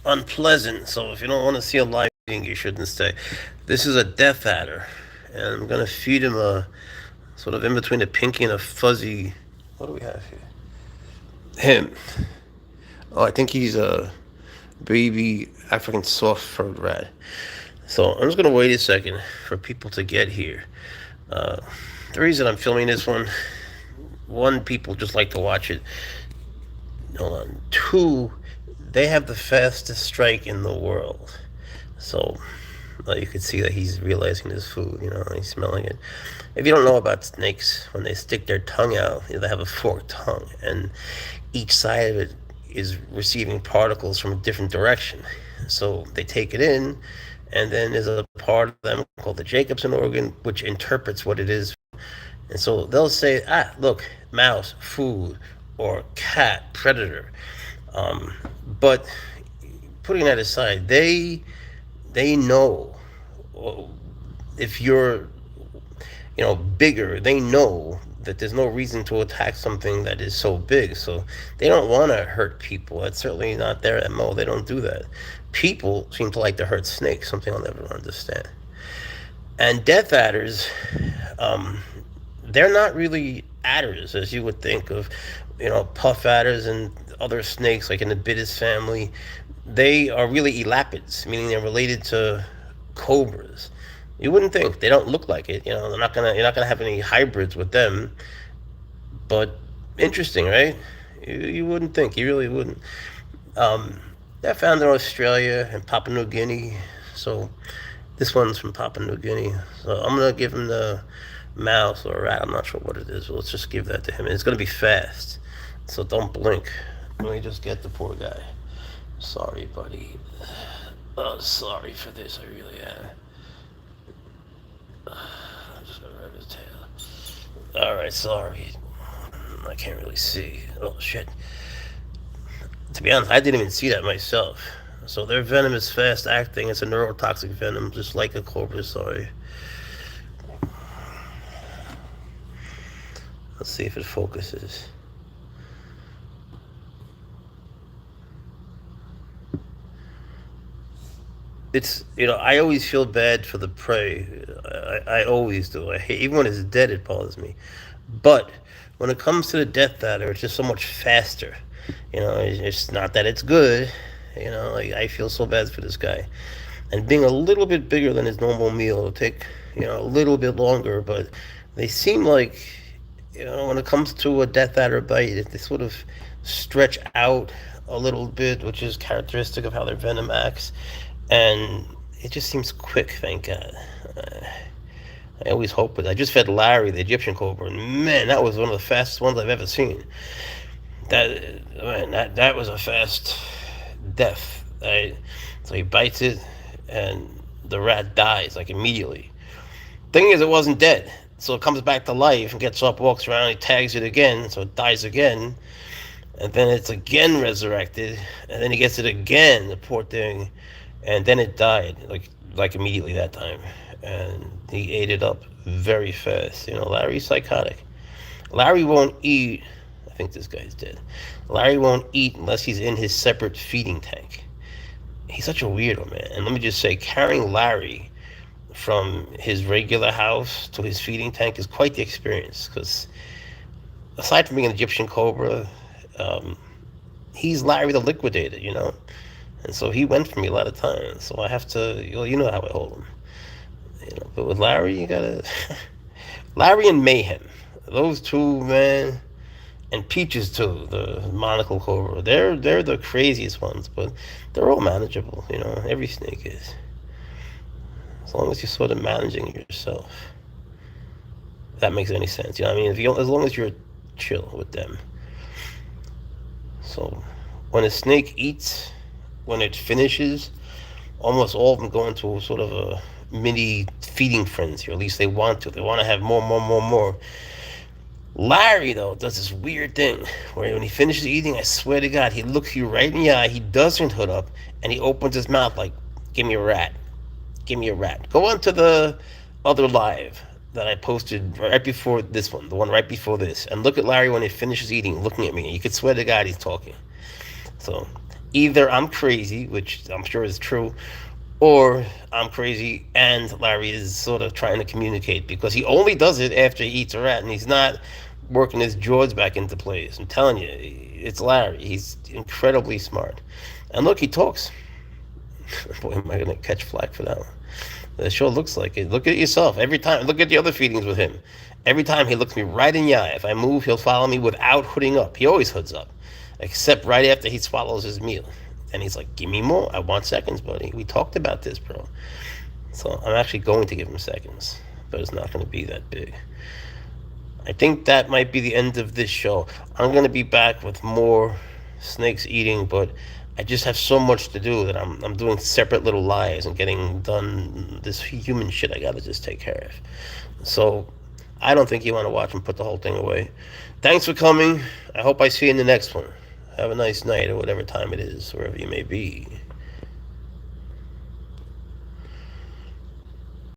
unpleasant. So if you don't want to see a live being, you shouldn't stay. This is a death adder, and I'm gonna feed him a sort of in between a pinky and a fuzzy. What do we have here? Him. Oh, I think he's a baby African soft furred rat. So I'm just gonna wait a second for people to get here. Uh, the reason I'm filming this one, people just like to watch it. Hold on. Two, they have the fastest strike in the world. So you can see that he's realizing his food, he's smelling it. If you don't know about snakes, when they stick their tongue out, they have a forked tongue, and each side of it is receiving particles from a different direction. So they take it in, and then there's a part of them called the Jacobson organ, which interprets what it is. And so they'll say, look, mouse, food, or cat, predator. But putting that aside, they know if you're bigger. They know that there's no reason to attack something that is so big. So they don't want to hurt people. That's certainly not their MO. They don't do that. People seem to like to hurt snakes, something I'll never understand. And death adders, they're not really adders as you would think of, puff adders and other snakes like in the Bitis family. They are really elapids, meaning they're related to cobras. You wouldn't think. They don't look like it. You're not gonna have any hybrids with them. But interesting, right? You wouldn't think. You really wouldn't. They're found in Australia and Papua New Guinea. So this one's from Papua New Guinea. So I'm gonna give him the mouse or rat. I'm not sure what it is. But let's just give that to him. And it's gonna be fast. So don't blink. Let me just get the poor guy. Sorry, buddy. Oh, sorry for this. I really am. I'm just gonna rub his tail. Alright, sorry. I can't really see. Oh, shit. To be honest, I didn't even see that myself. So their venom is fast acting. It's a neurotoxic venom, just like a cobra, sorry. Let's see if it focuses. It's, I always feel bad for the prey. I always do. I hate, even when it's dead, it bothers me. But when it comes to the death adder, it's just so much faster. It's not that it's good. Like I feel so bad for this guy. And being a little bit bigger than his normal meal, it'll take, a little bit longer. But they seem like, when it comes to a death adder bite, they sort of stretch out a little bit, which is characteristic of how their venom acts. And it just seems quick, thank God. I always hope it. I just fed Larry, the Egyptian cobra, and man, that was one of the fastest ones I've ever seen. That was a fast death. So he bites it, and the rat dies like immediately. Thing is, it wasn't dead, so it comes back to life and gets up, walks around, he tags it again, so it dies again, and then it's again resurrected, and then he gets it again, the poor thing. And then it died, like immediately that time. And he ate it up very fast. Larry's psychotic. Larry won't eat. I think this guy's dead. Larry won't eat unless he's in his separate feeding tank. He's such a weirdo, man. And let me just say, carrying Larry from his regular house to his feeding tank is quite the experience. Because aside from being an Egyptian cobra, he's Larry the Liquidator, And so he went for me a lot of times. So I have to, you know how I hold him. But with Larry, you gotta... Larry and Mayhem. Those two, man. And Peaches, too, the monocle cobra. They're the craziest ones, but they're all manageable, Every snake is. As long as you're sort of managing yourself. If that makes any sense. What I mean? As long as you're chill with them. So, when a snake eats... When it finishes, almost all of them go into sort of a mini feeding frenzy, or at least they want to. They want to have more. Larry, though, does this weird thing where when he finishes eating, I swear to God, he looks you right in the eye, he doesn't hood up, and he opens his mouth like, give me a rat. Give me a rat. Go on to the other live that I posted right before this one, the one right before this, and look at Larry when he finishes eating, looking at me. You could swear to God he's talking. So... Either I'm crazy, which I'm sure is true, or I'm crazy and Larry is sort of trying to communicate because he only does it after he eats a rat and he's not working his jaws back into place. I'm telling you, it's Larry. He's incredibly smart. And look, he talks. Boy, am I going to catch flack for that one. It sure looks like it. Look at it yourself. Every time, look at the other feedings with him. Every time he looks me right in the eye. If I move, he'll follow me without hooding up. He always hoods up, except right after he swallows his meal. And he's like, "Give me more. I want seconds, buddy. We talked about this, bro." So I'm actually going to give him seconds, but it's not going to be that big. I think that might be the end of this show. I'm going to be back with more snakes eating, but I just have so much to do that I'm doing separate little lives and getting done this human shit I got to just take care of. So I don't think you want to watch and put the whole thing away. Thanks for coming. I hope I see you in the next one. Have a nice night or whatever time it is, wherever you may be.